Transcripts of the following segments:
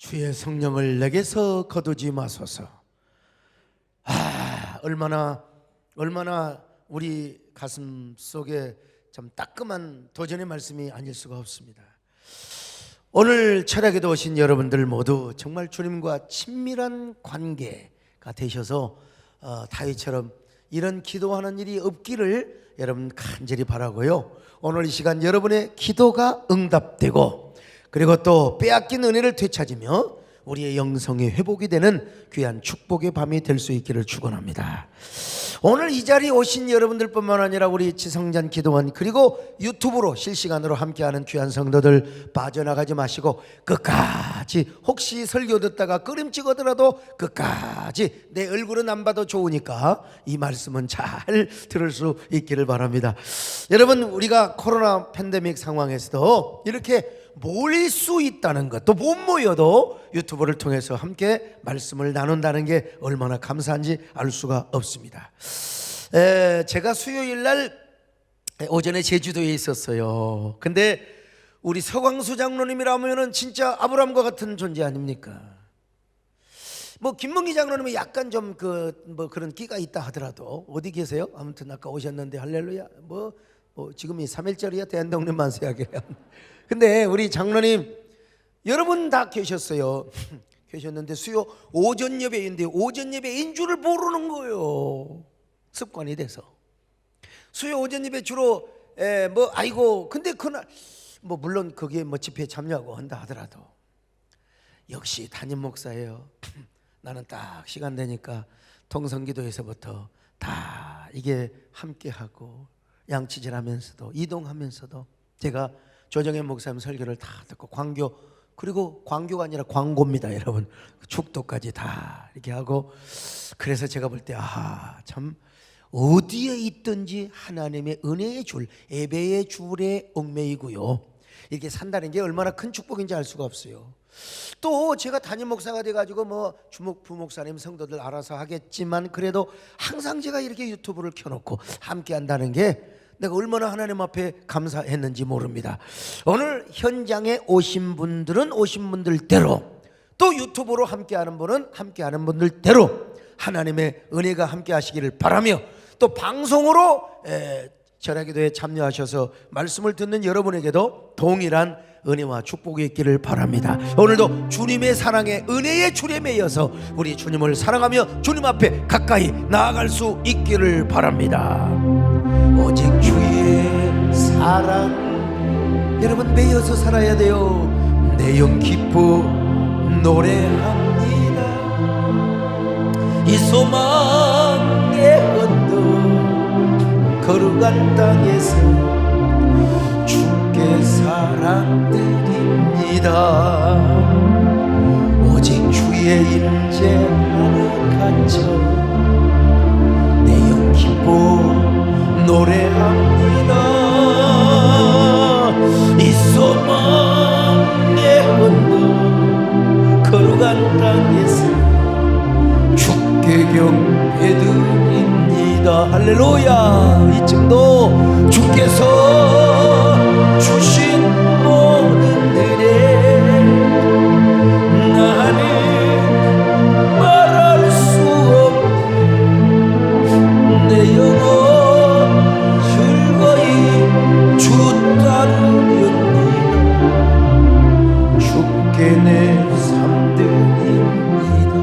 주의 성령을 내게서 거두지 마소서. 얼마나 우리 가슴 속에 참 따끔한 도전의 말씀이 아닐 수가 없습니다. 오늘 철학에도 오신 여러분들 모두 정말 주님과 친밀한 관계가 되셔서 다윗처럼 이런 기도하는 일이 없기를 여러분 간절히 바라고요. 오늘 이 시간 여러분의 기도가 응답되고, 그리고 또 빼앗긴 은혜를 되찾으며 우리의 영성이 회복이 되는 귀한 축복의 밤이 될 수 있기를 축원합니다. 오늘 이 자리에 오신 여러분들뿐만 아니라 우리 지성전 기도원, 그리고 유튜브로 실시간으로 함께하는 귀한 성도들 빠져나가지 마시고 끝까지, 혹시 설교 듣다가 끄림찍어더라도 끝까지, 내 얼굴은 안 봐도 좋으니까 이 말씀은 잘 들을 수 있기를 바랍니다. 여러분, 우리가 코로나 팬데믹 상황에서도 이렇게 모일 수 있다는 것, 또 못 모여도 유튜브를 통해서 함께 말씀을 나눈다는 게 얼마나 감사한지 알 수가 없습니다. 제가 수요일 날 오전에 제주도에 있었어요. 근데 우리 서광수 장로님이라면은 진짜 아브라함과 같은 존재 아닙니까? 뭐 김문기 장로님은 약간 좀 그런 끼가 있다 하더라도, 어디 계세요? 아무튼 아까 오셨는데 할렐루야. 뭐 지금이 3일절이야 대한독립 만세하게. 근데 우리 장로님 여러분 다 계셨어요. 계셨는데 수요 오전 예배인데 오전 예배인 줄을 모르는 거예요. 습관이 돼서 수요 오전 예배 주로 근데 그날 물론 거기에 집회에 참여하고 한다 하더라도 역시 담임 목사예요. 나는 딱 시간 되니까 통성기도에서부터 다 이게 함께하고 양치질하면서도 이동하면서도 제가 조정현 목사님 설교를 다 듣고 광교, 그리고 광교가 아니라 광고입니다 여러분. 축도까지 다 이렇게 하고, 그래서 제가 볼 때 참 어디에 있든지 하나님의 은혜의 줄, 예배의 줄에 얽매이고요, 이렇게 산다는 게 얼마나 큰 축복인지 알 수가 없어요. 또 제가 담임 목사가 돼가지고 주목 부목사님 성도들 알아서 하겠지만, 그래도 항상 제가 이렇게 유튜브를 켜놓고 함께 한다는 게 내가 얼마나 하나님 앞에 감사했는지 모릅니다. 오늘 현장에 오신 분들은 오신 분들대로, 또 유튜브로 함께하는 분은 함께하는 분들대로 하나님의 은혜가 함께 하시기를 바라며, 또 방송으로 절야기도에 참여하셔서 말씀을 듣는 여러분에게도 동일한 은혜와 축복이 있기를 바랍니다. 오늘도 주님의 사랑에 은혜의 줄에 매여서 우리 주님을 사랑하며 주님 앞에 가까이 나아갈 수 있기를 바랍니다. 오직 주의 사랑, 여러분 매여서 살아야 돼요. 내 영 기뻐 노래합니다. 이 소망의 언덕 걸어간 땅에서 주께 사랑드립니다. 오직 주의 임재 안에 갇혀 내 영 기뻐 노래합니다. 이 소망의 언덕 걸어간 땅에서 주께 경배드립니다. 할렐루야. 이쯤도 주께서 주신 모든 은혜 나는 말할 수 없네. 내 영혼 주 따르렵니다. 주께 내 삶드립니다.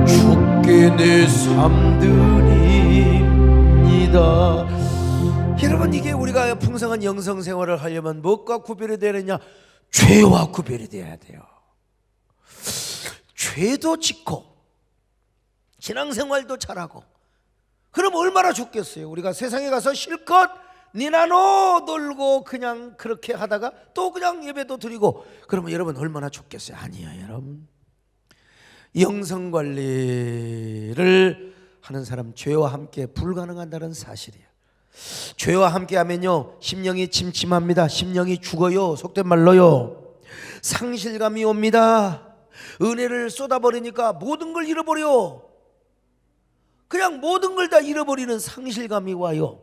주께 내 삶드립니다. 여러분, 이게 우리가 풍성한 영성생활을 하려면 무엇과 구별이 되느냐? 죄와 구별이 돼야 돼요. 죄도 짓고 신앙생활도 잘하고, 그럼 얼마나 좋겠어요. 우리가 세상에 가서 실컷 니나노 놀고 그냥 그렇게 하다가 또 그냥 예배도 드리고 그러면 여러분 얼마나 좋겠어요. 아니에요 여러분. 영성관리를 하는 사람 죄와 함께 불가능하다는 사실이에요. 죄와 함께 하면요 심령이 침침합니다. 심령이 죽어요. 속된 말로요 상실감이 옵니다. 은혜를 쏟아버리니까 모든 걸 잃어버려. 그냥 모든 걸 다 잃어버리는 상실감이 와요.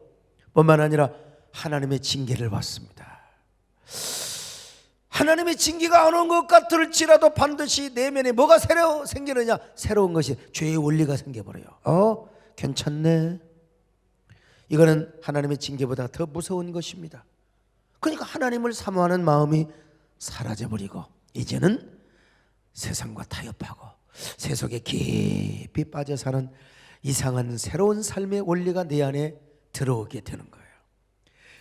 뿐만 아니라 하나님의 징계를 받습니다. 하나님의 징계가 안 온 것 같을지라도 반드시 내면에 뭐가 새로 생기느냐? 새로운 것이 죄의 원리가 생겨버려요. 괜찮네. 이거는 하나님의 징계보다 더 무서운 것입니다. 그러니까 하나님을 사모하는 마음이 사라져버리고 이제는 세상과 타협하고 세속에 깊이 빠져 사는 이상한 새로운 삶의 원리가 내 안에 들어오게 되는 거예요.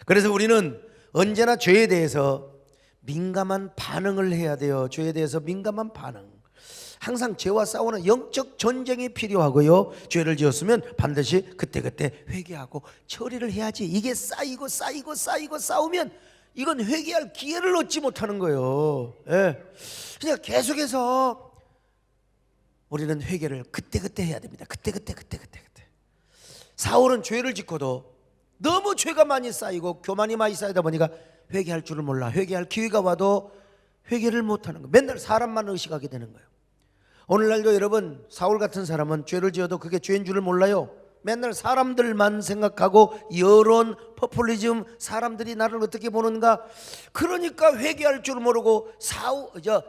그래서 우리는 언제나 죄에 대해서 민감한 반응을 해야 돼요. 죄에 대해서 민감한 반응. 항상 죄와 싸우는 영적 전쟁이 필요하고요. 죄를 지었으면 반드시 그때그때 회개하고 처리를 해야지. 이게 쌓이고 싸우면 이건 회개할 기회를 얻지 못하는 거예요. 그냥 계속해서 우리는 회개를 그때그때 해야 됩니다. 그때. 사울은 죄를 짓고도 너무 죄가 많이 쌓이고 교만이 많이 쌓이다 보니까 회개할 줄을 몰라. 회개할 기회가 와도 회개를 못하는 거예요. 맨날 사람만 의식하게 되는 거예요. 오늘날도 여러분, 사울 같은 사람은 죄를 지어도 그게 죄인 줄을 몰라요. 맨날 사람들만 생각하고 여론, 포퓰리즘, 사람들이 나를 어떻게 보는가. 그러니까 회개할 줄 모르고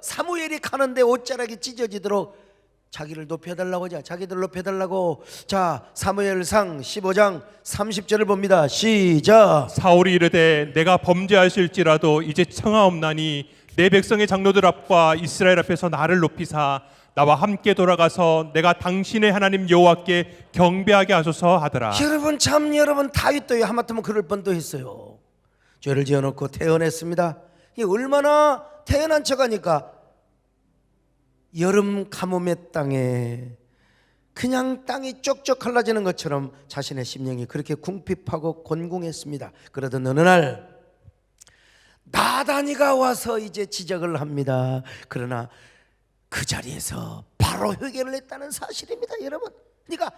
사무엘이 가는데 옷자락이 찢어지도록 자기를 높여달라고 하자. 자기들 높여달라고. 자, 사무엘상 15장 30절을 봅니다. 시작. 사울이 이르되 내가 범죄하실지라도 이제 청하옵나니 내 백성의 장로들 앞과 이스라엘 앞에서 나를 높이사 나와 함께 돌아가서 내가 당신의 하나님 여호와께 경배하게 하소서 하더라. 여러분 다윗도 하마터면 그럴 뻔도 했어요. 죄를 지어놓고 태어났습니다. 이게 얼마나 태어난 척하니까 여름 가뭄의 땅에 그냥 땅이 쪽쪽 갈라지는 것처럼 자신의 심령이 그렇게 궁핍하고 곤궁했습니다. 그러던 어느 날 나단이가 와서 이제 지적을 합니다. 그러나 그 자리에서 바로 회개를 했다는 사실입니다, 여러분. 그러니까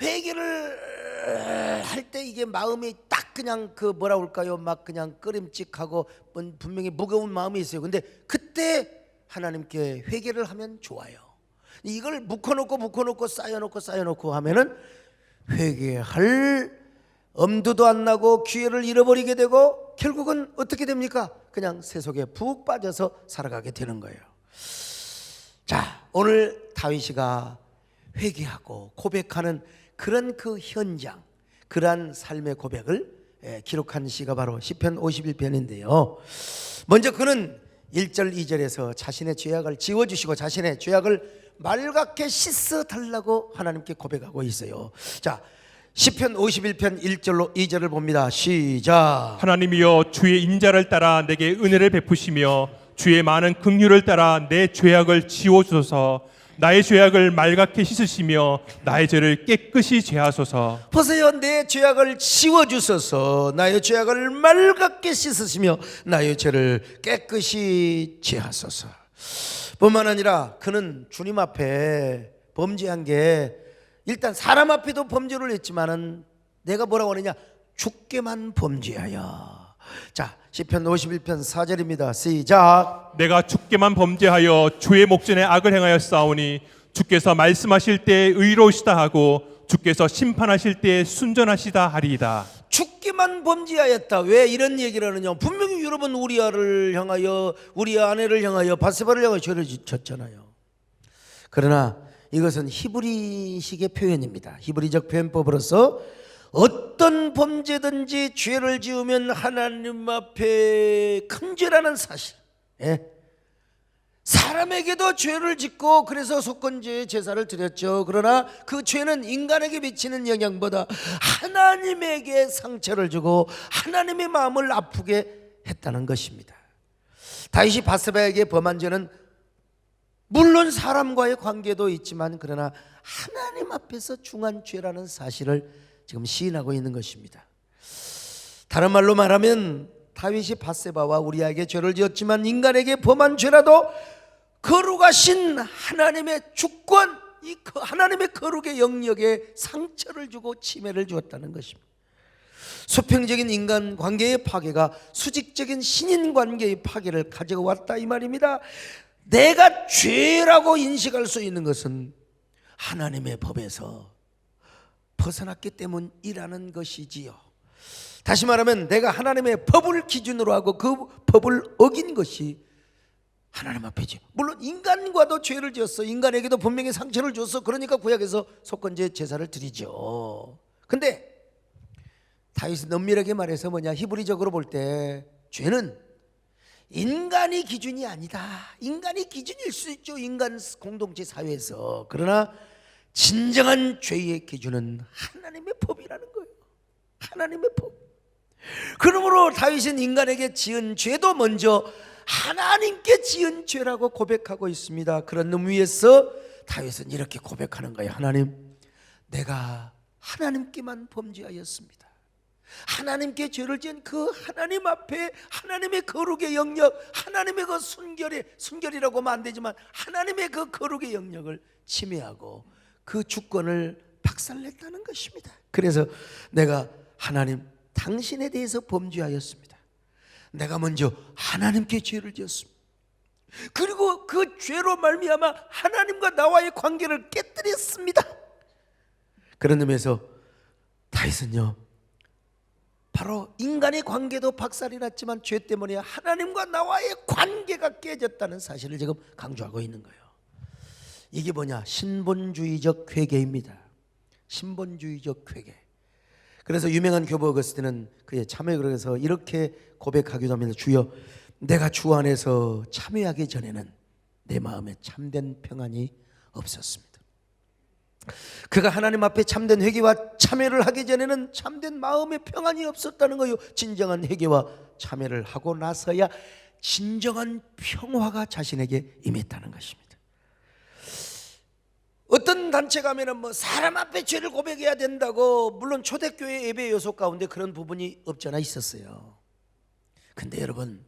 회개를 할 때 이게 마음이 딱 그냥 그 뭐라 할까요? 막 그냥 꺼림칙하고 분명히 무거운 마음이 있어요. 근데 그때 하나님께 회개를 하면 좋아요. 이걸 묶어놓고 쌓여놓고 하면은 회개할 엄두도 안 나고 기회를 잃어버리게 되고 결국은 어떻게 됩니까? 그냥 세속에 푹 빠져서 살아가게 되는 거예요. 자, 오늘 다윗이가 회개하고 고백하는 그런 그 현장, 그러한 삶의 고백을 기록한 시가 바로 시편 51편인데요. 먼저 그는 1절 2절에서 자신의 죄악을 지워주시고 자신의 죄악을 말갛게 씻어달라고 하나님께 고백하고 있어요. 자, 시편 51편 1절로 2절을 봅니다. 시작. 하나님이여 주의 인자를 따라 내게 은혜를 베푸시며 주의 많은 긍휼을 따라 내 죄악을 지워주소서. 나의 죄악을 말갛게 씻으시며 나의 죄를 깨끗이 제하소서. 보세요. 내 죄악을 지워주소서. 나의 죄악을 말갛게 씻으시며 나의 죄를 깨끗이 제하소서. 뿐만 아니라 그는 주님 앞에 범죄한 게 일단 사람 앞에도 범죄를 했지만은 내가 뭐라고 하느냐, 주께만 범죄하여. 자, 시편 51편 4절입니다. 시작. 내가 주께만 범죄하여 주의 목전에 악을 행하여 싸우니 주께서 말씀하실 때 의로우시다 하고 주께서 심판하실 때 순전하시다 하리이다. 주께만 범죄하였다. 왜 이런 얘기를 하느냐, 분명히 여러분 우리아를 향하여, 우리아 아내를 향하여, 바세바를 향하여 죄를 졌잖아요. 그러나 이것은 히브리식의 표현입니다. 히브리적 표현법으로서 어떤 범죄든지 죄를 지으면 하나님 앞에 큰 죄라는 사실, 사람에게도 죄를 짓고 그래서 속건제의 제사를 드렸죠. 그러나 그 죄는 인간에게 미치는 영향보다 하나님에게 상처를 주고 하나님의 마음을 아프게 했다는 것입니다. 다윗이 바세바에게 범한 죄는 물론 사람과의 관계도 있지만 그러나 하나님 앞에서 중한 죄라는 사실을 지금 시인하고 있는 것입니다. 다른 말로 말하면 다윗이 바세바와 우리에게 죄를 지었지만 인간에게 범한 죄라도 거룩하신 하나님의 주권, 이 하나님의 거룩의 영역에 상처를 주고 침해를 주었다는 것입니다. 수평적인 인간 관계의 파괴가 수직적인 신인 관계의 파괴를 가져왔다 이 말입니다. 내가 죄라고 인식할 수 있는 것은 하나님의 법에서 벗어났기 때문이라는 것이지요. 다시 말하면 내가 하나님의 법을 기준으로 하고 그 법을 어긴 것이 하나님 앞에 죄. 물론 인간과도 죄를 지었어. 인간에게도 분명히 상처를 줬어. 그러니까 구약에서 속건제 제사를 드리죠. 근데 다윗은 엄밀하게 말해서 뭐냐, 히브리적으로 볼 때 죄는 인간이 기준이 아니다. 인간이 기준일 수 있죠, 인간 공동체 사회에서. 그러나 진정한 죄의 기준은 하나님의 법이라는 거예요. 하나님의 법. 그러므로 다윗은 인간에게 지은 죄도 먼저 하나님께 지은 죄라고 고백하고 있습니다. 그런 의미에서 다윗은 이렇게 고백하는 거예요. 하나님, 내가 하나님께만 범죄하였습니다. 하나님께 죄를 지은 그 하나님 앞에 하나님의 거룩의 영역, 하나님의 그 순결이라고 하면 안 되지만 하나님의 그 거룩의 영역을 침해하고 그 주권을 박살냈다는 것입니다. 그래서 내가 하나님, 당신에 대해서 범죄하였습니다. 내가 먼저 하나님께 죄를 지었습니다. 그리고 그 죄로 말미암아 하나님과 나와의 관계를 깨뜨렸습니다. 그런 의미에서 다윗은요, 바로 인간의 관계도 박살이 났지만 죄 때문에 하나님과 나와의 관계가 깨졌다는 사실을 지금 강조하고 있는 거예요. 이게 뭐냐? 신본주의적 회개입니다. 신본주의적 회개. 그래서 유명한 교부 어거스틴은 그의 참회글에서 이렇게 고백하기도 합니다. 주여, 내가 주 안에서 참회하기 전에는 내 마음에 참된 평안이 없었습니다. 그가 하나님 앞에 참된 회개와 참회를 하기 전에는 참된 마음의 평안이 없었다는 거예요. 진정한 회개와 참회를 하고 나서야 진정한 평화가 자신에게 임했다는 것입니다. 어떤 단체 가면은 뭐 사람 앞에 죄를 고백해야 된다고, 물론 초대교회 예배 요소 가운데 그런 부분이 없잖아 있었어요. 근데 여러분,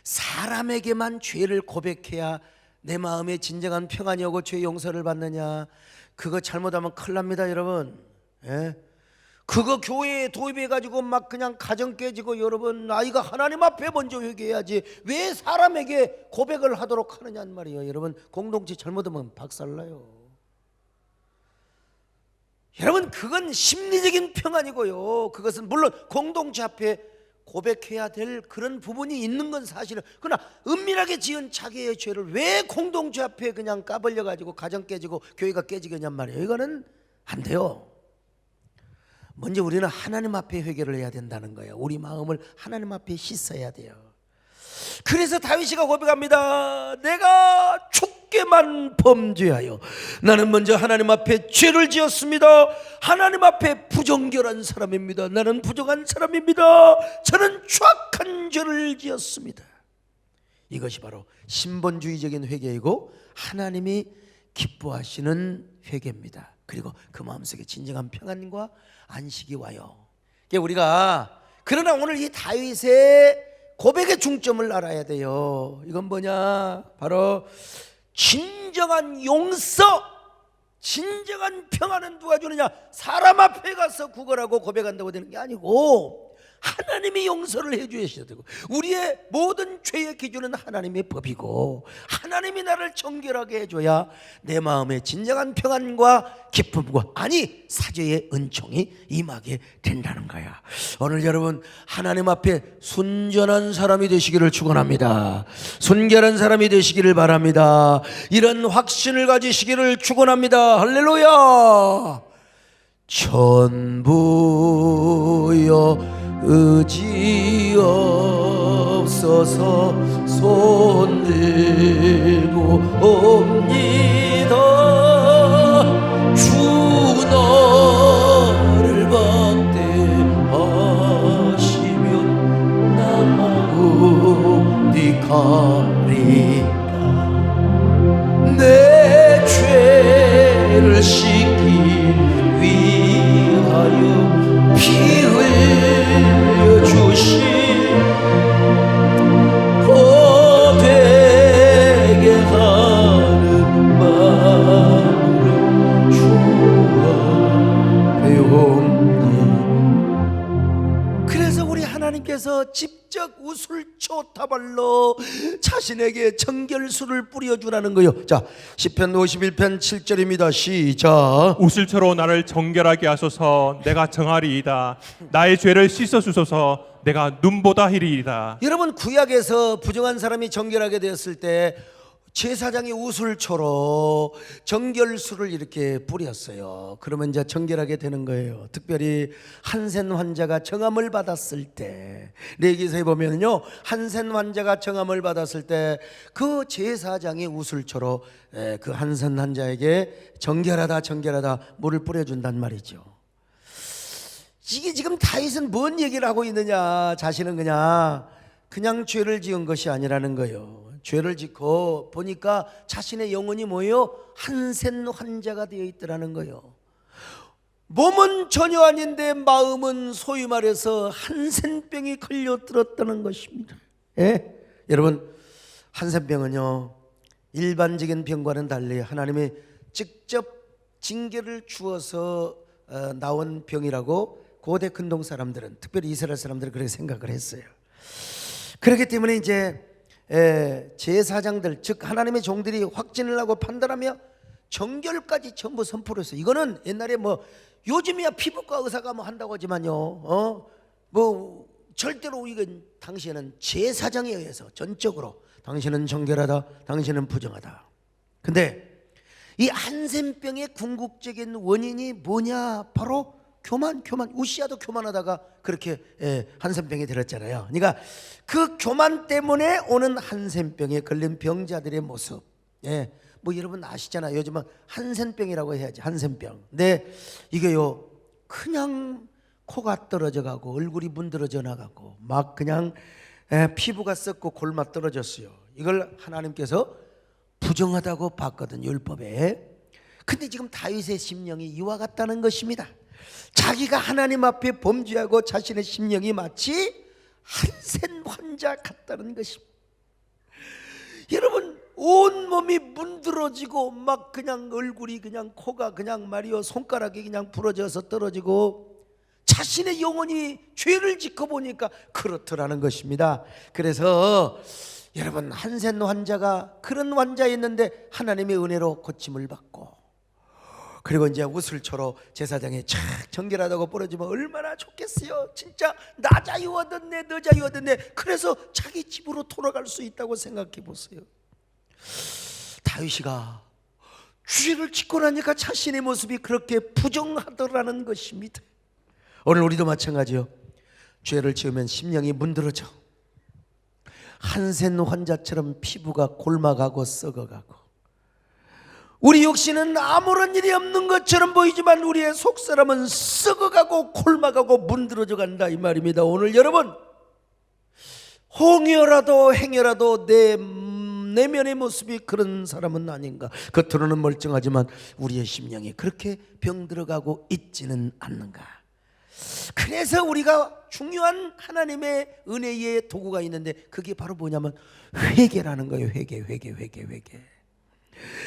사람에게만 죄를 고백해야 내 마음에 진정한 평안이 오고 죄 용서를 받느냐? 그거 잘못하면 큰일 납니다, 여러분. 예? 그거 교회에 도입해가지고 막 그냥 가정 깨지고, 여러분, 아이가 하나님 앞에 먼저 회개해야지 왜 사람에게 고백을 하도록 하느냐는 말이에요. 여러분, 공동체 잘못하면 박살나요. 여러분, 그건 심리적인 평안이고요. 그것은 물론 공동체 앞에 고백해야 될 그런 부분이 있는 건 사실은, 그러나 은밀하게 지은 자기의 죄를 왜 공동체 앞에 그냥 까불려가지고 가정 깨지고 교회가 깨지겠냔 말이에요. 이거는 안 돼요. 먼저 우리는 하나님 앞에 회개를 해야 된다는 거예요. 우리 마음을 하나님 앞에 씻어야 돼요. 그래서 다윗이가 고백합니다. 내가 주께만 범죄하여 나는 먼저 하나님 앞에 죄를 지었습니다. 하나님 앞에 부정결한 사람입니다. 나는 부정한 사람입니다. 저는 추악한 죄를 지었습니다. 이것이 바로 신본주의적인 회개이고 하나님이 기뻐하시는 회개입니다. 그리고 그 마음속에 진정한 평안과 안식이 와요. 우리가 그러나 오늘 이 다윗의 고백의 중점을 알아야 돼요. 이건 뭐냐? 바로 진정한 용서, 진정한 평안은 누가 주느냐? 사람 앞에 가서 구걸하고 고백한다고 되는 게 아니고 하나님이 용서를 해주셔야 되고, 우리의 모든 죄의 기준은 하나님의 법이고 하나님이 나를 정결하게 해줘야 내 마음에 진정한 평안과 기쁨과, 아니 사죄의 은총이 임하게 된다는 거야. 오늘 여러분, 하나님 앞에 순전한 사람이 되시기를 축원합니다. 순결한 사람이 되시기를 바랍니다. 이런 확신을 가지시기를 축원합니다. 할렐루야. 전부여 의지 없어서 손 들고 옵니다. 주 너를 박대하시면 나 어디 가리까. 내 죄를 씻기 위하여 피 흘려 주신 고백에 하는 말 앞에서 직접 우술초 타발로 자신에게 정결수를 뿌려주라는 거요. 자, 시편 51편 7절입니다. 시작. 우슬초로 나를 정결하게 하소서. 내가 정하리이다. 나의 죄를 씻어 주소서. 내가 눈보다 희리이다. 여러분, 구약에서 부정한 사람이 정결하게 되었을 때 제사장이 우슬초로 정결수를 이렇게 뿌렸어요. 그러면 이제 정결하게 되는 거예요. 특별히 한센 환자가 정함을 받았을 때, 레위기서에 보면요, 한센 환자가 정함을 받았을 때 그 제사장이 우슬초로 그 한센 환자에게 정결하다 정결하다 물을 뿌려준단 말이죠. 이게 지금 다윗은 뭔 얘기를 하고 있느냐? 자신은 그냥 죄를 지은 것이 아니라는 거예요. 죄를 짓고 보니까 자신의 영혼이 뭐예요? 한센 환자가 되어 있더라는 거예요. 몸은 전혀 아닌데 마음은 소위 말해서 한센병이 걸려들었다는 것입니다. 예? 여러분, 한센병은요, 일반적인 병과는 달리 하나님이 직접 징계를 주어서 나온 병이라고 고대 근동 사람들은, 특별히 이스라엘 사람들은 그렇게 생각을 했어요. 그렇기 때문에 이제 제사장들, 즉 하나님의 종들이 확진을 하고 판단하며 정결까지 전부 선포를 했어요. 이거는 옛날에 뭐 요즘이야 피부과 의사가 뭐 한다고 하지만요, 뭐 절대로 이건 당시에는 제사장에 의해서 전적으로 당신은 정결하다, 당신은 부정하다. 근데 이 한센병의 궁극적인 원인이 뭐냐? 바로 교만. 우시아도 교만하다가 그렇게 한센병이 들었잖아요. 그러니까 그 교만 때문에 오는 한센병에 걸린 병자들의 모습, 뭐 여러분 아시잖아요. 요즘은 한센병이라고 해야지, 한센병. 근데 이게요, 그냥 코가 떨어져 가고 얼굴이 문드러져 나가고 막 그냥 피부가 썩고 골마 떨어졌어요. 이걸 하나님께서 부정하다고 봤거든요, 율법에. 근데 지금 다윗의 심령이 이와 같다는 것입니다. 자기가 하나님 앞에 범죄하고 자신의 심령이 마치 한센 환자 같다는 것입니다. 여러분, 온몸이 문드러지고 막 그냥 얼굴이 그냥 코가 그냥 말이요, 손가락이 그냥 부러져서 떨어지고 자신의 영혼이 죄를 짓고 보니까 그렇더라는 것입니다. 그래서 여러분, 한센 환자가 그런 환자였는데 하나님의 은혜로 고침을 받고, 그리고 이제 우슬초로 제사장에 착 정결하다고 뿌려주면 얼마나 좋겠어요. 진짜 나 자유 얻었네, 너 자유 얻었네. 그래서 자기 집으로 돌아갈 수 있다고 생각해 보세요. 다윗이가 죄를 짓고 나니까 자신의 모습이 그렇게 부정하더라는 것입니다. 오늘 우리도 마찬가지요. 죄를 지으면 심령이 문드러져 한센 환자처럼 피부가 골마가고 썩어가고, 우리 육신은 아무런 일이 없는 것처럼 보이지만 우리의 속사람은 썩어가고 골마가고 문드러져 간다, 이 말입니다. 오늘 여러분, 홍여라도 행여라도 내 내면의 모습이 그런 사람은 아닌가. 겉으로는 멀쩡하지만 우리의 심령이 그렇게 병들어가고 있지는 않는가. 그래서 우리가 중요한 하나님의 은혜의 도구가 있는데 그게 바로 뭐냐면 회개라는 거예요. 회개.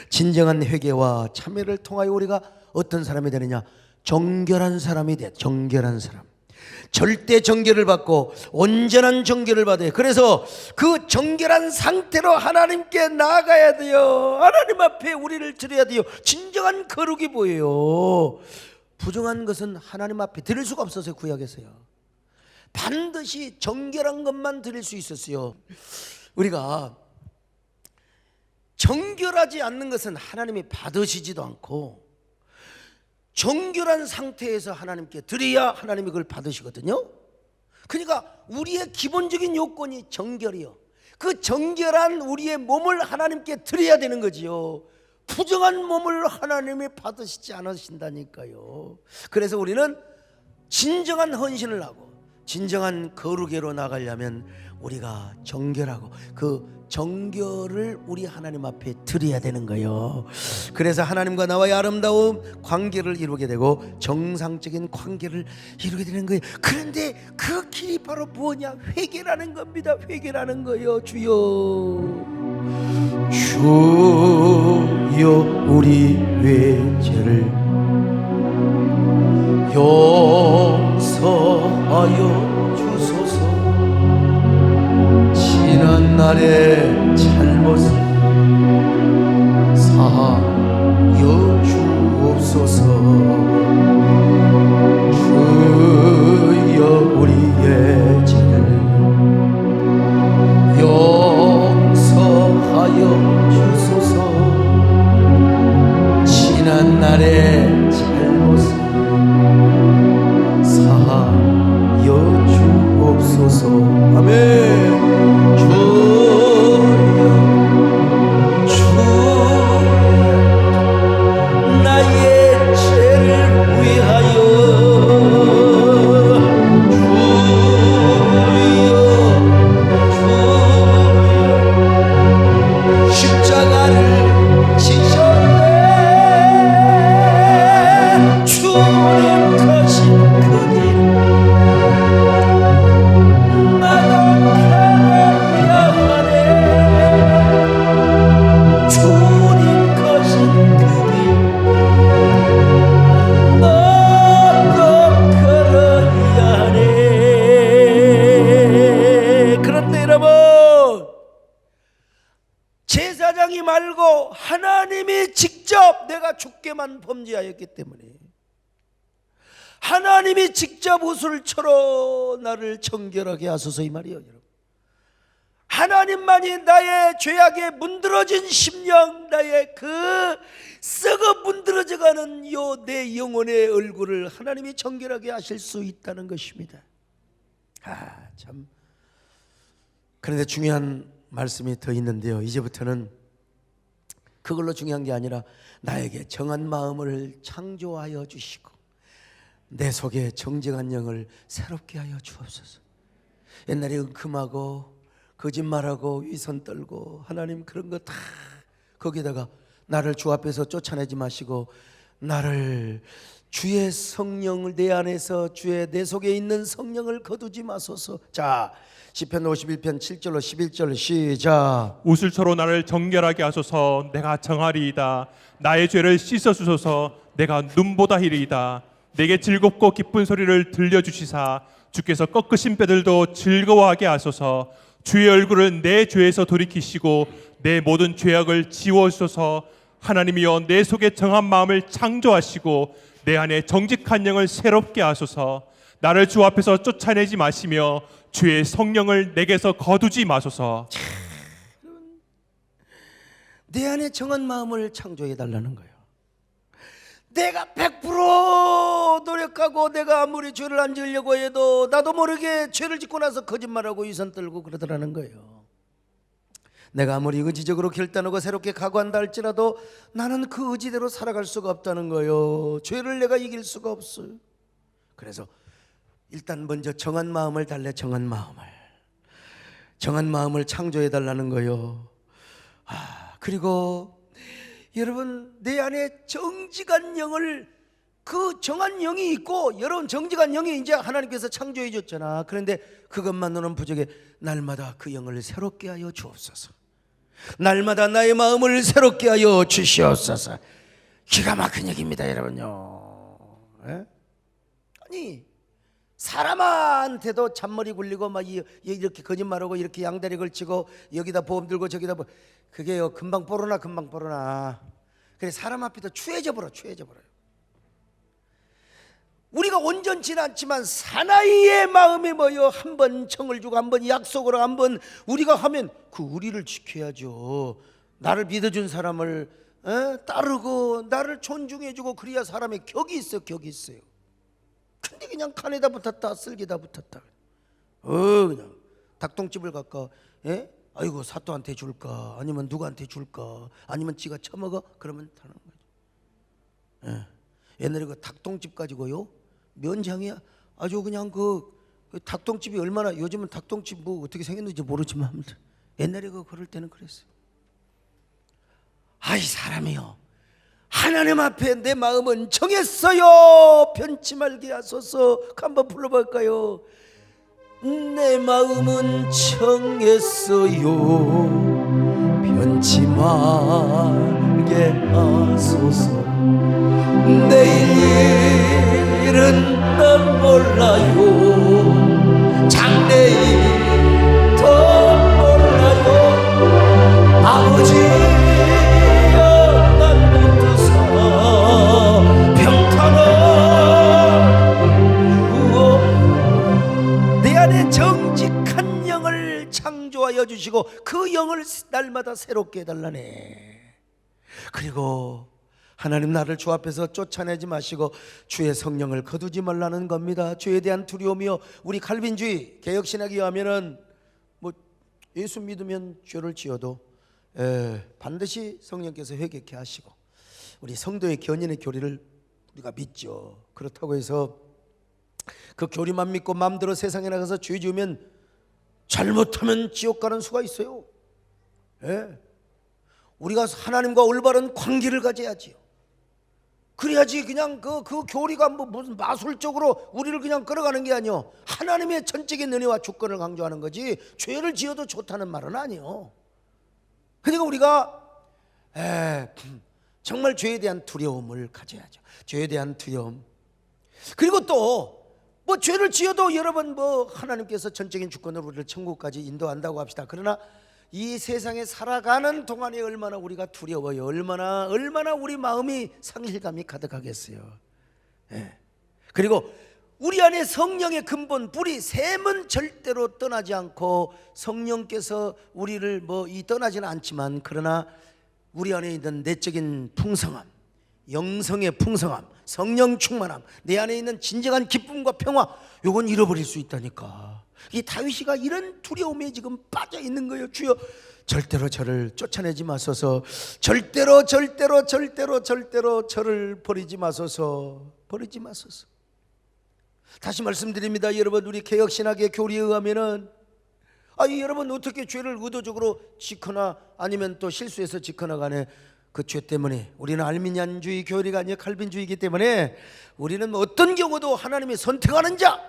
진정한 회개와 참회를 통하여 우리가 어떤 사람이 되느냐? 정결한 사람이 돼. 정결한 사람. 절대 정결을 받고 온전한 정결을 받아요. 그래서 그 정결한 상태로 하나님께 나아가야 돼요. 하나님 앞에 우리를 드려야 돼요. 진정한 거룩이 뭐예요? 부정한 것은 하나님 앞에 드릴 수가 없었어요. 구약에서요. 반드시 정결한 것만 드릴 수 있었어요. 우리가 정결하지 않는 것은 하나님이 받으시지도 않고, 정결한 상태에서 하나님께 드려야 하나님이 그걸 받으시거든요. 그러니까 우리의 기본적인 요건이 정결이요. 그 정결한 우리의 몸을 하나님께 드려야 되는 거지요. 부정한 몸을 하나님이 받으시지 않으신다니까요. 그래서 우리는 진정한 헌신을 하고 진정한 거룩으로 나가려면 우리가 정결하고 그 정결을 우리 하나님 앞에 드려야 되는 거예요. 그래서 하나님과 나와의 아름다운 관계를 이루게 되고 정상적인 관계를 이루게 되는 거예요. 그런데 그 길이 바로 뭐냐? 회개라는 겁니다. 회개라는 거예요. 주여 우리 죄를 용서하여 주소서. 날의 잘못을 사하여 주옵소서. 주여 우리의 죄를 용서하여 주소서. 지난 날의 잘못을 사하여 주옵소서. 아멘. 주여 나의 죄를 위하여 십자가를 지셨네. 주님 거신 그 길 나도 걸어야 하네. 주님 거신 그 길 나도 걸어야 하네. 그런데 여러분, 제사장이 말고 하나님이 직접 내가 주께만 범죄하였기 때문에 하나님이 직접 우술처럼 나를 정결하게 하소서, 이 말이에요. 여러분, 하나님만이 나의 죄악에 문드러진 심령, 나의 그 썩어 문드러져가는 요 내 영혼의 얼굴을 하나님이 정결하게 하실 수 있다는 것입니다. 참. 그런데 중요한 말씀이 더 있는데요, 이제부터는 그걸로 중요한 게 아니라 나에게 정한 마음을 창조하여 주시고 내 속에 정직한 영을 새롭게 하여 주옵소서. 옛날에 은큼하고 거짓말하고 위선 떨고 하나님 그런 거 다 거기다가 나를 주 앞에서 쫓아내지 마시고 나를 주의 성령을 내 안에서 주의 내 속에 있는 성령을 거두지 마소서. 자, 시편 51편 7절로 11절 시작. 우슬초로 나를 정결하게 하소서. 내가 정하리이다. 나의 죄를 씻어주소서. 내가 눈보다 희리이다. 내게 즐겁고 기쁜 소리를 들려주시사 주께서 꺾으신 뼈들도 즐거워하게 하소서. 주의 얼굴을 내 죄에서 돌이키시고 내 모든 죄악을 지워주소서. 하나님이여, 내 속에 정한 마음을 창조하시고 내 안에 정직한 영을 새롭게 하소서. 나를 주 앞에서 쫓아내지 마시며 주의 성령을 내게서 거두지 마소서. 내 안에 정한 마음을 창조해 달라는 거예요. 내가 100% 노력하고 내가 아무리 죄를 안 지으려고 해도 나도 모르게 죄를 짓고 나서 거짓말하고 위선 떨고 그러더라는 거예요. 내가 아무리 의지적으로 결단하고 새롭게 각오한다 할지라도 나는 그 의지대로 살아갈 수가 없다는 거예요. 죄를 내가 이길 수가 없어요. 그래서 일단 먼저 정한 마음을 달래. 정한 마음을 창조해 달라는 거예요. 그리고 여러분, 내 안에 정직한 영을, 그 정한 영이 있고, 여러분 정직한 영이 이제 하나님께서 창조해 줬잖아. 그런데 그것만으로는 부족해. 날마다 그 영을 새롭게 하여 주옵소서. 날마다 나의 마음을 새롭게 하여 주시옵소서. 기가 막힌 얘기입니다, 여러분요. 에? 아니, 사람한테도 잔머리 굴리고 막 이렇게 거짓말하고 이렇게 양다리 걸치고 여기다 보험 들고 저기다 그게요, 금방 뽀로나. 그래, 사람 앞에도 추해져 버려요. 우리가 온전치 않지만 사나이의 마음이 뭐요? 한번 정을 주고 한번 약속으로 한번 우리가 하면 그 우리를 지켜야죠. 나를 믿어준 사람을 따르고 나를 존중해주고 그래야 사람의 격이 있어요. 근데 그냥 간에다 붙었다 쓸개다 붙었다. 그냥 닭똥집을 갈까? 아이고 사또한테 줄까? 아니면 누구한테 줄까? 아니면 지가 처먹어? 그러면 다른 거죠. 옛날에 그 닭똥집 가지고요, 면장이 아주 그냥 그 닭똥집이 얼마나, 요즘은 닭똥집 뭐 어떻게 생겼는지 모르지만 아무튼 옛날에 그럴 때는 그랬어요. 아이 사람이요, 하나님 앞에 내 마음은 정했어요. 변치 말게 하소서. 한번 불러볼까요? 내 마음은 정했어요. 변치 말게 하소서. 내일은 난 몰라요. 장래일 더 몰라요. 날마다 새롭게 해달라네. 그리고 하나님, 나를 주 앞에서 쫓아내지 마시고 주의 성령을 거두지 말라는 겁니다. 죄에 대한 두려움이요, 우리 칼빈주의 개혁신학에 의하면은 뭐 예수 믿으면 죄를 지어도 반드시 성령께서 회개케 하시고 우리 성도의 견인의 교리를 우리가 믿죠. 그렇다고 해서 그 교리만 믿고 마음대로 세상에 나가서 죄 지으면 잘못하면 지옥 가는 수가 있어요. 우리가 하나님과 올바른 관계를 가져야지요. 그래야지 그냥 그 교리가 뭐 무슨 마술적으로 우리를 그냥 끌어가는 게 아니요, 하나님의 전적인 은혜와 주권을 강조하는 거지 죄를 지어도 좋다는 말은 아니요. 그러니까 우리가 정말 죄에 대한 두려움을 가져야죠. 죄에 대한 두려움. 그리고 또 뭐 죄를 지어도 여러분 뭐 하나님께서 전적인 주권으로 우리를 천국까지 인도한다고 합시다. 그러나 이 세상에 살아가는 동안에 얼마나 우리가 두려워요. 얼마나 우리 마음이 상실감이 가득하겠어요. 그리고 우리 안에 성령의 근본 뿌리 샘은 절대로 떠나지 않고, 성령께서 우리를 떠나지는 않지만 그러나 우리 안에 있는 내적인 풍성함, 영성의 풍성함, 성령 충만함, 내 안에 있는 진정한 기쁨과 평화, 요건 잃어버릴 수 있다니까. 이 다윗이가 이런 두려움에 지금 빠져 있는 거예요. 주여, 절대로 저를 쫓아내지 마소서. 절대로 저를 버리지 마소서. 다시 말씀드립니다. 여러분, 우리 개혁신학의 교리에 의하면은 여러분 어떻게 죄를 의도적으로 짓거나 아니면 또 실수해서 짓거나 간에 그 죄 때문에, 우리는 알미니안주의 교리가 아니라 칼빈주의이기 때문에 우리는 어떤 경우도 하나님이 선택하는 자,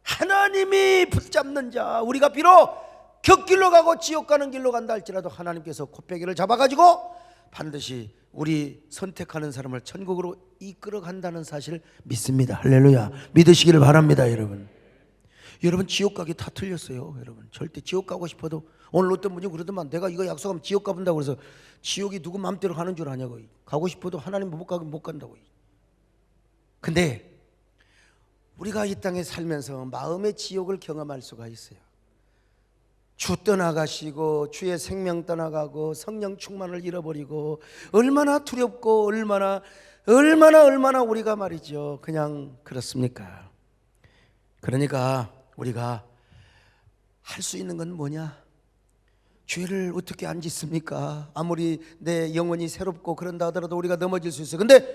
하나님이 붙잡는 자, 우리가 비록 곁길로 가고 지옥 가는 길로 간다 할지라도 하나님께서 콧배기를 잡아가지고 반드시 우리 선택하는 사람을 천국으로 이끌어 간다는 사실을 믿습니다. 할렐루야. 믿으시기를 바랍니다. 여러분 지옥 가기 다 틀렸어요. 여러분 절대 지옥 가고 싶어도, 오늘 어떤 분이 그러더만 내가 이거 약속하면 지옥 가본다고 그래서 지옥이 누구 마음대로 가는 줄 아냐고. 가고 싶어도 하나님 못 간다고. 근데 우리가 이 땅에 살면서 마음의 지옥을 경험할 수가 있어요. 주 떠나가시고 주의 생명 떠나가고 성령 충만을 잃어버리고, 얼마나 두렵고 얼마나 우리가 말이죠 그냥 그렇습니까? 그러니까 우리가 할 수 있는 건 뭐냐? 죄를 어떻게 안 짓습니까? 아무리 내 영혼이 새롭고 그런다 하더라도 우리가 넘어질 수 있어요. 근데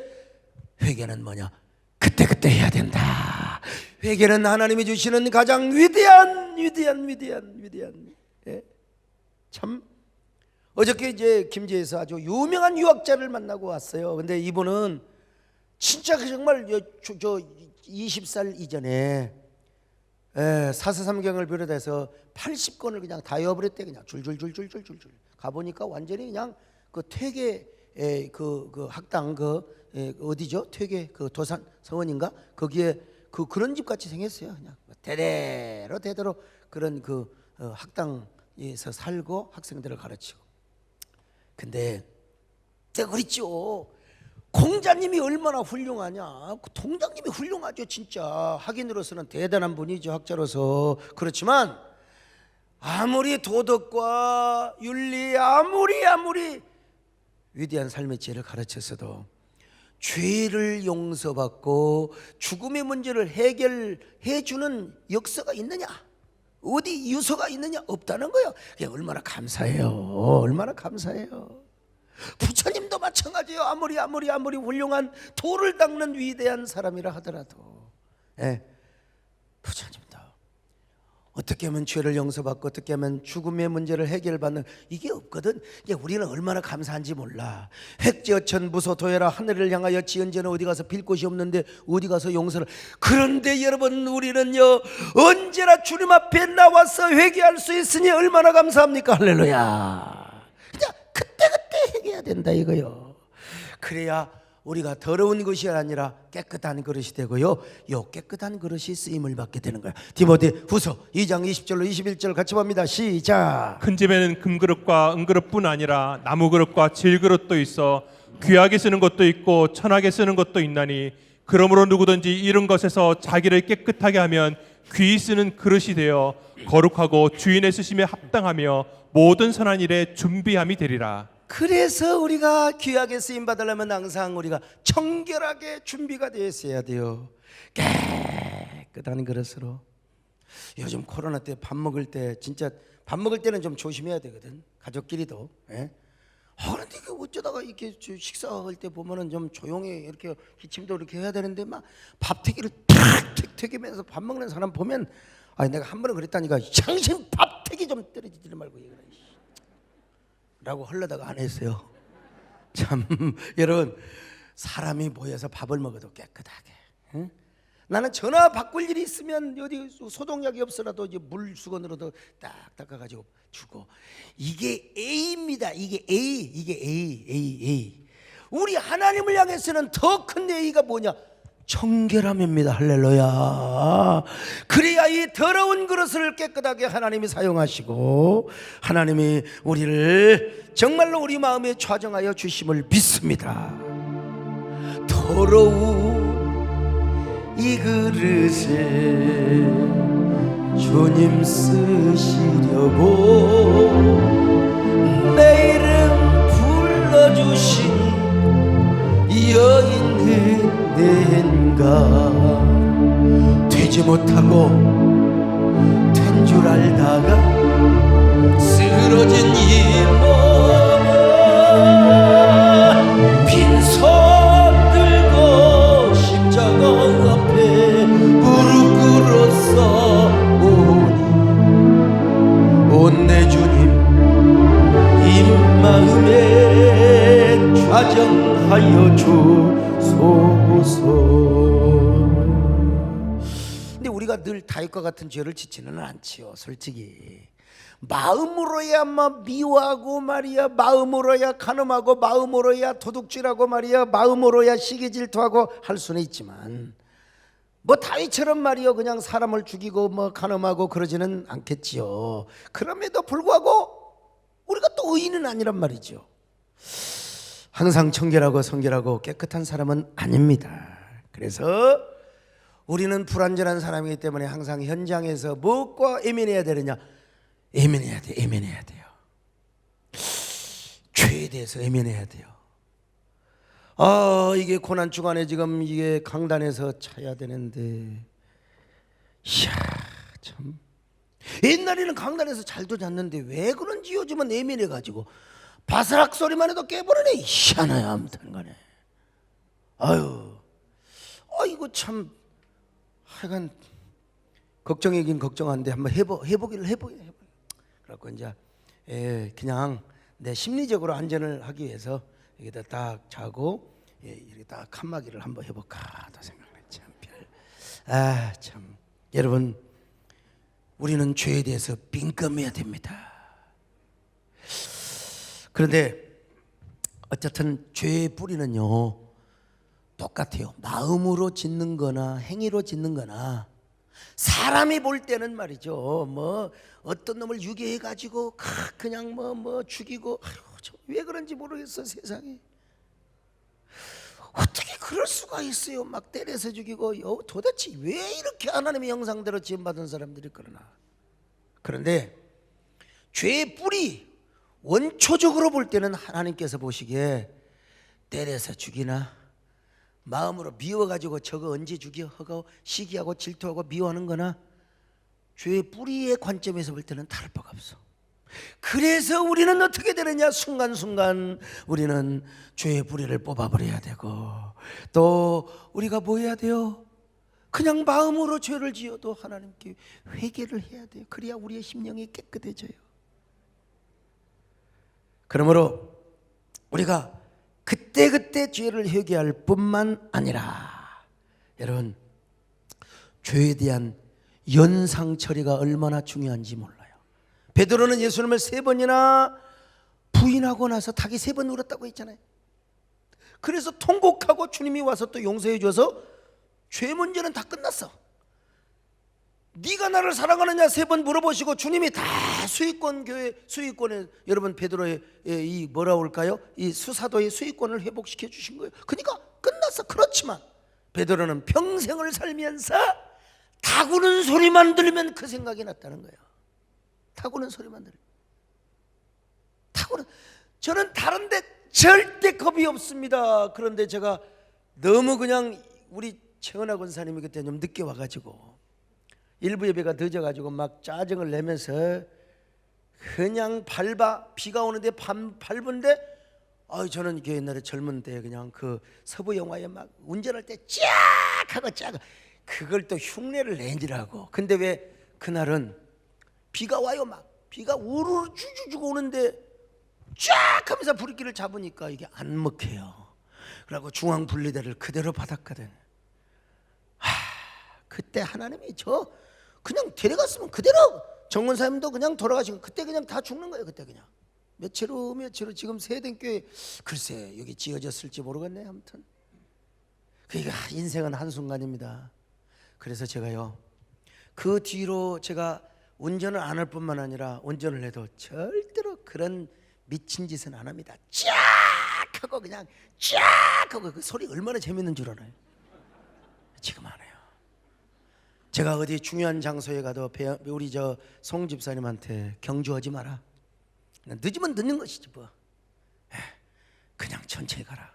회개는 뭐냐? 그때 해야 된다. 회개는 하나님이 주시는 가장 위대한 참, 어저께 이제 김제에서 아주 유명한 유학자를 만나고 왔어요. 근데 이분은 진짜 정말 20살 이전에 사서삼경을 비롯해서 80권을 그냥 다 외워버렸대. 그냥 줄줄줄 가보니까 완전히 그냥 그 퇴계 그 학당 어디죠? 퇴계 그 도산 서원인가? 거기에 그런 집 같이 생겼어요. 그냥 대대로 그런 학당에서 살고 학생들을 가르치고. 근데 제가 그랬죠. 공자님이 얼마나 훌륭하냐. 동장님이 훌륭하죠. 진짜 학인으로서는 대단한 분이죠. 학자로서. 그렇지만 아무리 도덕과 윤리, 아무리 위대한 삶의 지혜를 가르쳤어도 죄를 용서받고 죽음의 문제를 해결해 주는 역사가 있느냐, 어디 유서가 있느냐? 없다는 거예요. 얼마나 감사해요. 부처님도 마찬가지예요. 아무리 훌륭한 돌을 닦는 위대한 사람이라 하더라도 부처님도 어떻게 하면 죄를 용서받고 어떻게 하면 죽음의 문제를 해결받는 이게 없거든. 우리는 얼마나 감사한지 몰라. 획지어천 무소토해라. 하늘을 향하여 지은 죄는 어디 가서 빌 곳이 없는데 어디 가서 용서를. 그런데 여러분 우리는요 언제나 주님 앞에 나와서 회개할 수 있으니 얼마나 감사합니까? 할렐루야. 그냥 그때 회개해야 된다 이거요. 그래야 우리가 더러운 것이 아니라 깨끗한 그릇이 되고요, 요 깨끗한 그릇이 쓰임을 받게 되는 거야. 디모데 후서 2장 20절로 21절 같이 봅니다. 시작. 큰 집에는 금그릇과 은그릇뿐 아니라 나무그릇과 질그릇도 있어 귀하게 쓰는 것도 있고 천하게 쓰는 것도 있나니, 그러므로 누구든지 이런 것에서 자기를 깨끗하게 하면 귀히 쓰는 그릇이 되어 거룩하고 주인의 쓰심에 합당하며 모든 선한 일에 준비함이 되리라. 그래서 우리가 귀하게 쓰임 받으려면 항상 우리가 청결하게 준비가 되어 있어야 돼요. 깨끗한 그릇으로. 요즘 코로나 때 밥 먹을 때 진짜 밥 먹을 때는 좀 조심해야 되거든. 가족끼리도. 예? 그런데 어쩌다가 이렇게 식사할 때 보면은 좀 조용히 이렇게 기침도 이렇게 해야 되는데 막 밥태기를 탁 튀기면서 밥 먹는 사람 보면 내가 한 번은 그랬다니까. 당신 밥태기 좀 떨어지지 말고 라고 하려다가 안 했어요. 참 여러분, 사람이 모여서 밥을 먹어도 깨끗하게. 응? 나는 전화 바꿀 일이 있으면 어디 소독약이 없어라도 이제 물수건으로도 딱 닦아가지고 주고. 이게 A입니다. 이게 A. 우리 하나님을 향해서는 더 큰 A가 뭐냐? 청결함입니다. 할렐루야. 그래야 이 더러운 그릇을 깨끗하게 하나님이 사용하시고 하나님이 우리를 정말로 우리 마음에 좌정하여 주심을 믿습니다. 더러운 이 그릇을 주님 쓰시려고 내 이름 불러주신 여인은 내가 되지 못하고 된 줄 알다가 쓰러진 이 몸은 빈손 들고 십자가 앞에 무릎 꿇었어 오니 온 내 주님 입마음에 좌정하여 주소서. 근데 우리가 늘 다윗과 같은 죄를 짓지는 않지요. 솔직히 마음으로야 미워하고 말이야, 마음으로야 간음하고, 마음으로야 도둑질하고 말이야, 마음으로야 시기 질투하고 할 수는 있지만 다윗처럼 말이요 그냥 사람을 죽이고 간음하고 그러지는 않겠지요. 그럼에도 불구하고 우리가 또 의인은 아니란 말이죠. 항상 청결하고 성결하고 깨끗한 사람은 아닙니다. 그래서 우리는 불완전한 사람이기 때문에 항상 현장에서 무엇과 예민해야 되느냐? 예민해야 돼요. 죄에 대해서 예민해야 돼요. 이게 고난 주간에 지금 이게 강단에서 차야 되는데, 이야 참. 옛날에는 강단에서 잘도 잤는데 왜 그런지 요즘은 예민해가지고 바스락 소리만 해도 깨버리네. 희한해요. 아무튼 간에 이거 참 하여간 걱정이긴 걱정한데 한번 해보기를 그래갖고 이제 그냥 내 심리적으로 안전을 하기 위해서 여기다 딱 자고 이렇게 딱 칸막이를 한번 해볼까 또 생각을 했지. 참 여러분, 우리는 죄에 대해서 민감해야 됩니다. 그런데 어쨌든 죄의 뿌리는요 똑같아요. 마음으로 짓는 거나 행위로 짓는 거나, 사람이 볼 때는 말이죠 어떤 놈을 유괴해 가지고 그냥 죽이고, 왜 그런지 모르겠어. 세상에 어떻게 그럴 수가 있어요. 막 때려서 죽이고. 도대체 왜 이렇게 하나님의 형상대로 지음받은 사람들이 그러나. 그런데 죄의 뿌리 원초적으로 볼 때는 하나님께서 보시기에 때려서 죽이나 마음으로 미워가지고 저거 언제 죽여 하고 시기하고 질투하고 미워하는 거나, 죄의 뿌리의 관점에서 볼 때는 다를 바가 없어. 그래서 우리는 어떻게 되느냐? 순간순간 우리는 죄의 뿌리를 뽑아버려야 되고, 또 우리가 뭐 해야 돼요? 그냥 마음으로 죄를 지어도 하나님께 회개를 해야 돼요. 그래야 우리의 심령이 깨끗해져요. 그러므로 우리가 그때그때 죄를 회개할 뿐만 아니라, 여러분 죄에 대한 연상 처리가 얼마나 중요한지 몰라요. 베드로는 예수님을 3번이나 부인하고 나서 닭이 3번 울었다고 했잖아요. 그래서 통곡하고 주님이 와서 또 용서해 줘서 죄 문제는 다 끝났어. 네가 나를 사랑하느냐 3번 물어보시고 주님이 다 수익권에 여러분 베드로의 이 뭐라 할까요? 이 수사도의 수익권을 회복시켜 주신 거예요. 그러니까 끝났어. 그렇지만 베드로는 평생을 살면서 닭 우는 소리만 들으면 그 생각이 났다는 거예요. 닭 우는 소리만 들으면. 타고난, 저는 다른데 절대 겁이 없습니다. 그런데 제가 너무 그냥 우리 최은하 권사님이 그때 좀 늦게 와가지고 일부 예배가 늦어가지고 막 짜증을 내면서 그냥 비가 오는데 밟은데, 저는 이게 옛날에 젊은 때 그냥 그 서부 영화에 막 운전할 때 쫙 하고 쫙, 그걸 또 흉내를 내니라고. 근데 왜 그날은 비가 와요, 막 비가 우르르 쭈쭈쭈 오는데 쫙 하면서 브레이크를 잡으니까 이게 안 먹혀요. 그리고 중앙 분리대를 그대로 받았거든. 그때 하나님이 저 그냥 데려갔으면 그대로 정권사님도 그냥 돌아가시고 그때 그냥 다 죽는 거예요. 그때 그냥 며칠 후 지금 세대교회 글쎄 여기 지어졌을지 모르겠네. 아무튼 그러니까 인생은 한순간입니다. 그래서 제가요, 그 뒤로 제가 운전을 안 할 뿐만 아니라 운전을 해도 절대로 그런 미친 짓은 안 합니다. 쫙 하고 그냥 쫙 하고, 그 소리 얼마나 재밌는 줄 알아요? 지금 안 해요. 제가 어디 중요한 장소에 가도 우리 저 송 집사님한테 경주하지 마라, 늦으면 늦는 것이지 뭐, 그냥 천천히 가라.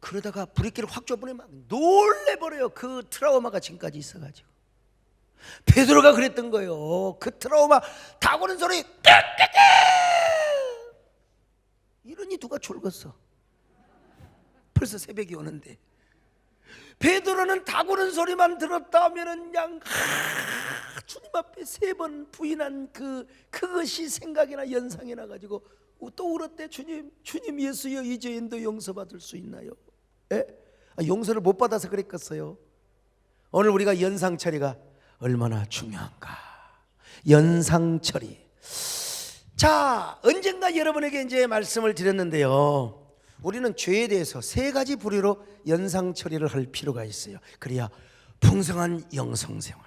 그러다가 브레이크를 확 줘버리면 막 놀래버려요. 그 트라우마가 지금까지 있어가지고. 베드로가 그랬던 거예요. 그 트라우마 타고는 소리 이러니 누가 졸겠어. 벌써 새벽이 오는데. 베드로는 타고는 소리만 들었다 하면은 그냥 주님 앞에 3번 부인한 그것이 생각이나 연상이 나가지고 또 울었대. 주님 예수여, 이 죄인도 용서받을 수 있나요? 용서를 못 받아서 그랬겠어요. 오늘 우리가 연상처리가 얼마나 중요한가. 연상처리. 자, 언젠가 여러분에게 이제 말씀을 드렸는데요, 우리는 죄에 대해서 3가지 부류로 연상처리를 할 필요가 있어요. 그래야 풍성한 영성생활,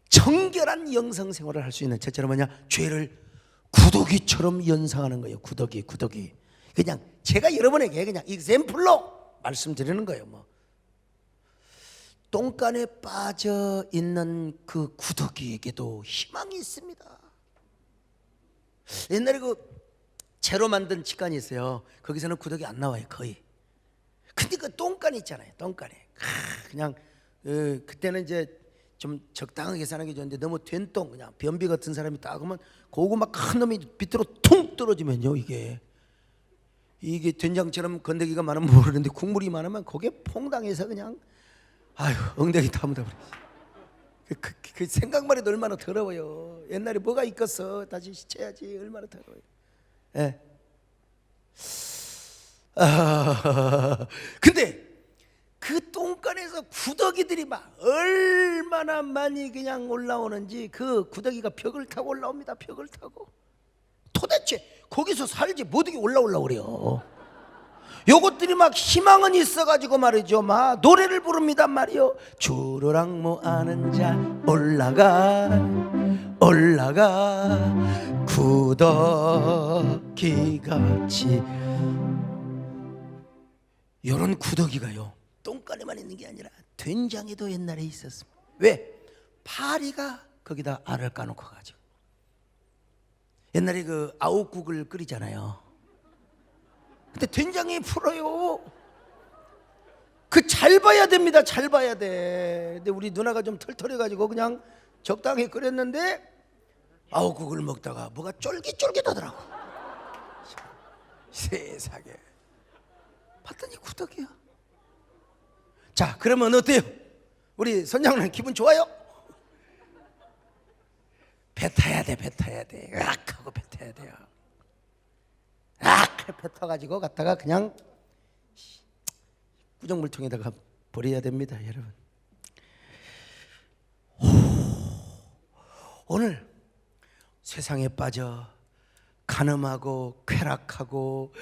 정결한 영성생활을 할 수 있는. 첫째로 뭐냐? 죄를 구더기처럼 연상하는 거예요. 구더기. 그냥 제가 여러분에게 그냥 example로 말씀드리는 거예요. 뭐 똥간에 빠져 있는 그 구더기에게도 희망이 있습니다. 옛날에 그 재로 만든 직관이 있어요. 거기서는 구더기 안 나와요, 거의. 근데 그 똥간 있잖아요, 똥간에. 그냥 그때는 이제 좀 적당하게 사는 게 좋은데, 너무 된똥, 그냥 변비 같은 사람이 딱 하면 그거 막 큰 놈이 밑으로 퉁 떨어지면요, 이게 된장처럼 건더기가 많으면 모르는데 국물이 많으면 그게 퐁당해서 그냥 엉덩이 다 묻어버려. 그 생각만 해도 얼마나 더러워요. 옛날에 뭐가 있겠어. 다시 씻어야지. 얼마나 더러워요. 예. 근데 그 똥간에서 구더기들이 막 얼마나 많이 그냥 올라오는지, 그 구더기가 벽을 타고 올라옵니다. 벽을 타고. 도대체 거기서 살지 못하게 올라오려고 그래요. 요것들이 막 희망은 있어가지고 말이죠, 막 노래를 부릅니다 말이요. 주르락 뭐 아는 자 올라가 구더기같이. 요런 구더기가요, 똥간에만 있는 게 아니라 된장에도 옛날에 있었습니다. 왜? 파리가 거기다 알을 까놓고 가지고. 옛날에 그 아욱국을 끓이잖아요. 근데 된장이 풀어요. 그 잘 봐야 됩니다. 잘 봐야 돼. 근데 우리 누나가 좀 털털해가지고 그냥 적당히 끓였는데 아욱국을 먹다가 뭐가 쫄깃쫄깃하더라고. 세상에. 봤더니 구더기야. 자, 그러면 어때요? 우리 선장님 기분 좋아요? 뱉어야 돼. 으악 하고 뱉어야 돼요. 뱉어가지고 갖다가 그냥 구정물통에다가 버려야 됩니다, 여러분. 오늘 세상에 빠져 간음하고 쾌락하고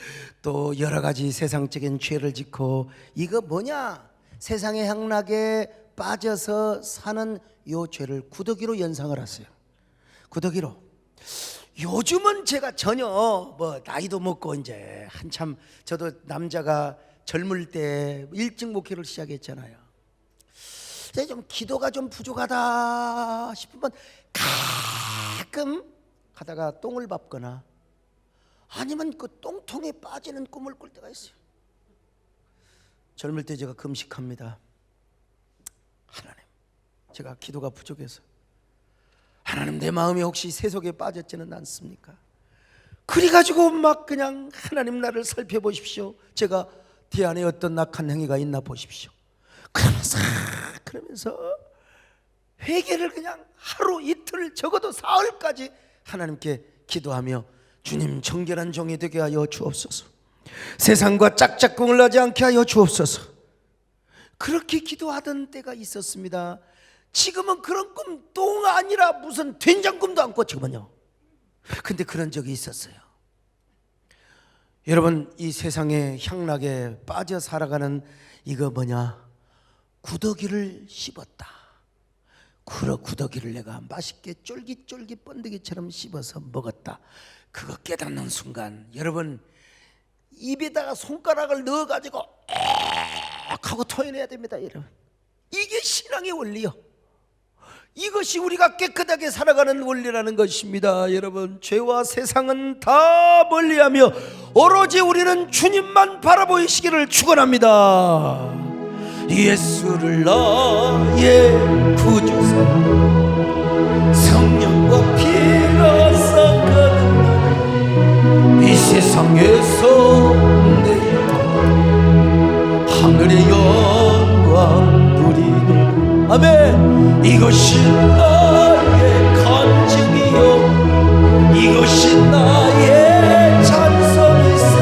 또 여러 가지 세상적인 죄를 짓고, 이거 뭐냐? 세상의 향락에 빠져서 사는 요 죄를 구더기로 연상을 하세요. 구더기로. 요즘은 제가 전혀 뭐 나이도 먹고 이제 한참, 저도 남자가 젊을 때 일찍 목회를 시작했잖아요. 근데 좀 기도가 좀 부족하다 싶으면 가끔 가다가 똥을 밟거나 아니면 그 똥통에 빠지는 꿈을 꿀 때가 있어요. 젊을 때 제가 금식합니다. 하나님, 제가 기도가 부족해서 하나님, 내 마음이 혹시 세속에 빠졌지는 않습니까? 그래가지고 막 그냥 하나님 나를 살펴보십시오. 제가 뒤 안에 어떤 악한 행위가 있나 보십시오. 그러면서 회개를 그냥 하루 이틀 적어도 사흘까지 하나님께 기도하며 주님, 정결한 종이 되게 하여 주옵소서. 세상과 짝짝꿍을 하지 않게 하여 주옵소서. 그렇게 기도하던 때가 있었습니다. 지금은 그런 꿈 똥 아니라 무슨 된장 꿈도 안 꿔 지금은요. 근데 그런 적이 있었어요. 여러분, 이 세상의 향락에 빠져 살아가는 이거 뭐냐? 구더기를 씹었다. 그러 구더기를 내가 맛있게 쫄깃쫄깃 번데기처럼 씹어서 먹었다. 그거 깨닫는 순간 여러분, 입에다가 손가락을 넣어가지고 악 하고 토해내야 됩니다. 여러분, 이게 신앙의 원리요. 이것이 우리가 깨끗하게 살아가는 원리라는 것입니다. 여러분, 죄와 세상은 다 멀리하며 오로지 우리는 주님만 바라보시기를 축원합니다. 예수를 나의 구주사, 성령과 피로서 거듭나는 이 세상에서 내 영광, 하늘의 영광 누리는, 아멘. 이것이 나의 간증이요, 이것이 나의 찬송일세.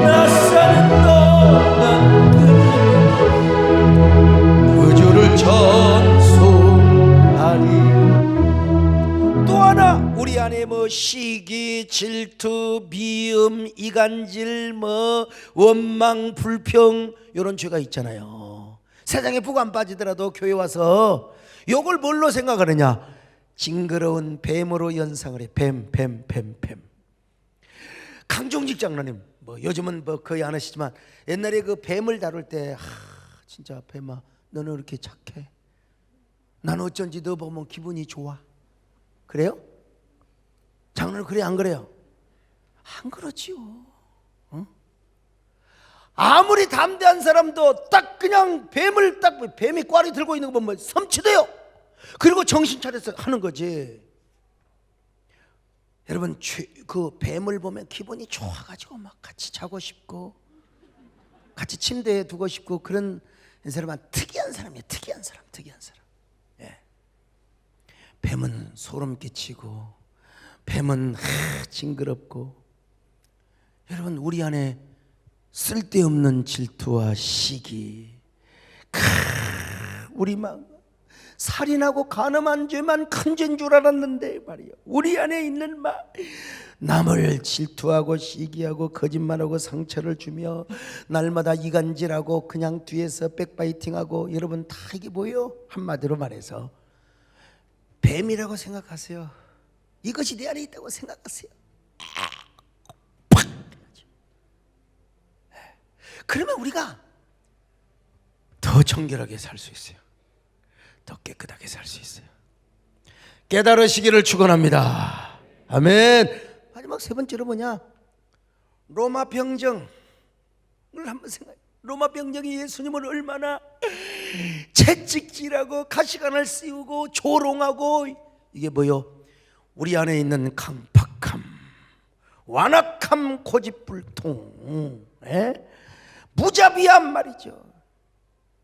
나 사는 너만 그주를 찬송하리. 또 하나, 우리 안에 뭐 시기, 질투, 미움, 이간질, 뭐 원망, 불평, 이런 죄가 있잖아요. 세상에 푹 안 빠지더라도 교회 와서 요걸 뭘로 생각하느냐? 징그러운 뱀으로 연상을 해. 뱀. 강종직 장로님, 뭐 요즘은 뭐 거의 안 하시지만 옛날에 그 뱀을 다룰 때, 진짜 뱀아, 너는 이렇게 착해. 나는 어쩐지 너 보면 기분이 좋아. 그래요? 장로는 그래 안 그래요? 안 그렇지요. 아무리 담대한 사람도 딱 그냥 뱀을 딱, 뱀이 꽈리 들고 있는 거 보면 섬치대요. 그리고 정신 차려서 하는 거지. 여러분, 그 뱀을 보면 기분이 좋아가지고 막 같이 자고 싶고 같이 침대에 두고 싶고 그런 사람은 특이한 사람이에요. 특이한 사람. 예. 뱀은 소름 끼치고 뱀은 징그럽고. 여러분, 우리 안에 쓸데없는 질투와 시기, 우리 막 살인하고 간음한 죄만 큰 죄인 줄 알았는데 말이야, 우리 안에 있는 막 남을 질투하고 시기하고 거짓말하고 상처를 주며 날마다 이간질하고 그냥 뒤에서 백바이팅하고, 여러분 다 이게 뭐예요? 한마디로 말해서 뱀이라고 생각하세요. 이것이 내 안에 있다고 생각하세요. 그러면 우리가 더 정결하게 살 수 있어요. 더 깨끗하게 살 수 있어요. 깨달으시기를 축원합니다. 아멘. 마지막 세 번째로 뭐냐? 로마 병정을 한번 생각해. 로마 병정이 예수님을 얼마나 채찍질하고 가시관을 씌우고 조롱하고, 이게 뭐요? 우리 안에 있는 강팍함, 완악함, 고집불통, 무자비함 말이죠.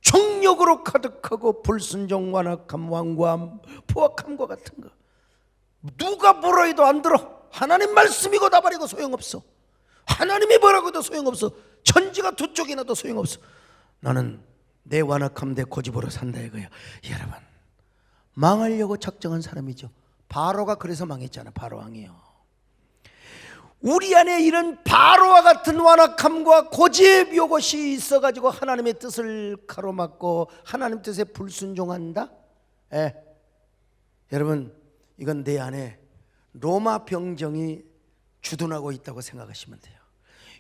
정욕으로 가득하고 불순종, 완악함, 완고함, 포악함과 같은 거. 누가 뭐라 해도 안 들어. 하나님 말씀이고 나발이고 소용없어. 하나님이 뭐라고 해도 소용없어. 천지가 두 쪽이 나도 소용없어. 나는 내 완악함, 내 고집으로 산다 이거야. 여러분, 망하려고 작정한 사람이죠. 바로가 그래서 망했잖아. 바로 왕이요. 우리 안에 이런 바로와 같은 완악함과 고집, 이것이 있어가지고 하나님의 뜻을 가로막고 하나님 뜻에 불순종한다? 여러분, 이건 내 안에 로마 병정이 주둔하고 있다고 생각하시면 돼요.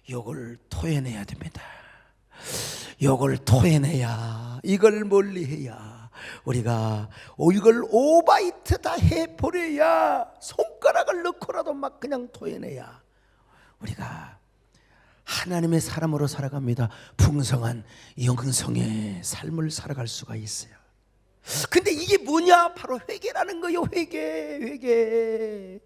이걸 토해내야 됩니다. 이걸 토해내야, 이걸 멀리해야, 우리가 이걸 오바이트 다 해버려야, 손가락을 넣고라도 막 그냥 토해내야 우리가 하나님의 사람으로 살아갑니다. 풍성한 영성의 삶을 살아갈 수가 있어요. 근데 이게 뭐냐? 바로 회개라는 거요. 회개.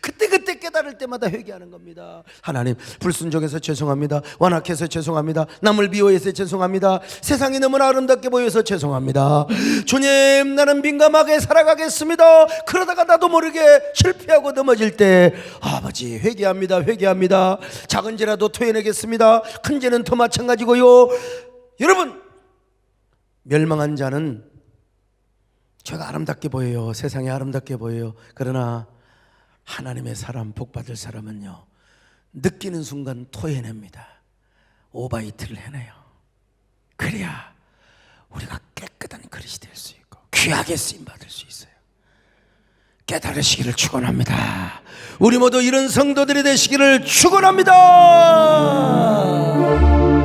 그때 깨달을 때마다 회개하는 겁니다. 하나님, 불순종해서 죄송합니다. 완악해서 죄송합니다. 남을 미워해서 죄송합니다. 세상이 너무나 아름답게 보여서 죄송합니다. 주님, 나는 민감하게 살아가겠습니다. 그러다가 나도 모르게 실패하고 넘어질 때 아버지 회개합니다. 작은 죄라도 토해내겠습니다. 큰 죄는 더 마찬가지고요. 여러분, 멸망한 자는 죄가 아름답게 보여요. 세상이 아름답게 보여요. 그러나 하나님의 사람, 복받을 사람은요, 느끼는 순간 토해냅니다. 오바이트를 해내요. 그래야 우리가 깨끗한 그릇이 될 수 있고 귀하게 쓰임받을 수 있어요. 깨달으시기를 축원합니다. 우리 모두 이런 성도들이 되시기를 축원합니다.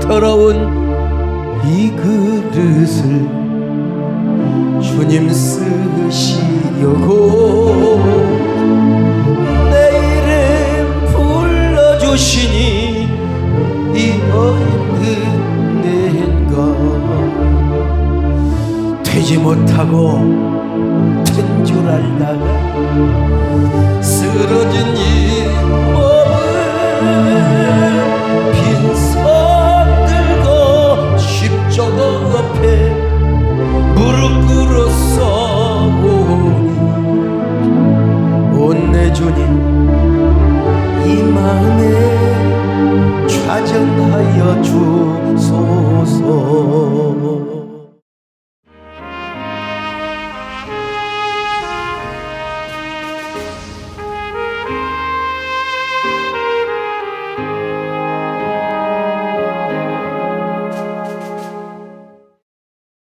더러운 이 그릇을 주님 쓰시려고 주시니 이 은혜인가. 되지 못하고 된 줄 알다가 쓰러진 이 몸을 빈손 들고 십자가 앞에 무릎 꿇어서 온 내 주님, 이 마음에 좌정하여 주소서.